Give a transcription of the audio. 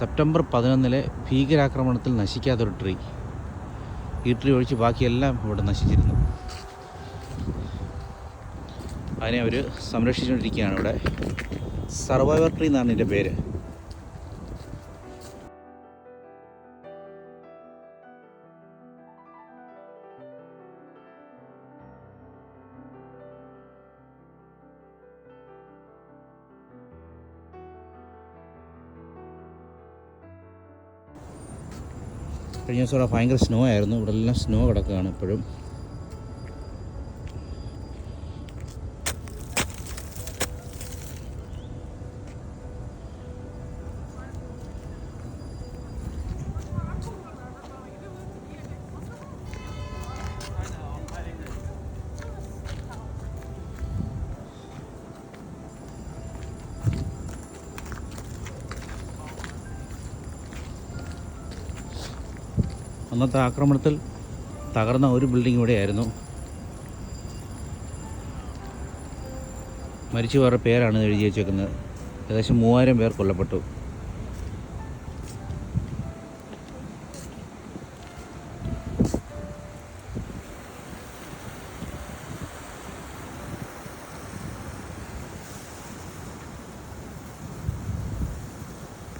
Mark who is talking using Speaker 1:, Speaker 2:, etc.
Speaker 1: September 11 ഭീകരാക്രമണത്തിൽ നശിക്കാത്തൊരു tree. ഈ tree ഒഴിച്ച് ബാക്കിയെല്ലാം ഇവിടെ നശിച്ചിരുന്നു. അതിനെ അവർ സംരക്ഷിച്ചുകൊണ്ടിരിക്കുകയാണ് ഇവിടെ. സർവൈവർ ട്രീ എന്നാണ് ഇതിൻ്റെ പേര്. കഴിഞ്ഞ ദിവസം ഇവിടെ ഭയങ്കര സ്നോ ആയിരുന്നു. ഇവിടെ എല്ലാം സ്നോ കിടക്കുകയാണ് ഇപ്പോഴും. അന്നത്തെ ആക്രമണത്തിൽ തകർന്ന ഒരു ബിൽഡിംഗ് ഇവിടെയായിരുന്നു. മരിച്ചവരുടെ പേരാണ് എഴുതി വച്ചേക്കുന്നത്. ഏകദേശം 3000 പേർ കൊല്ലപ്പെട്ടു.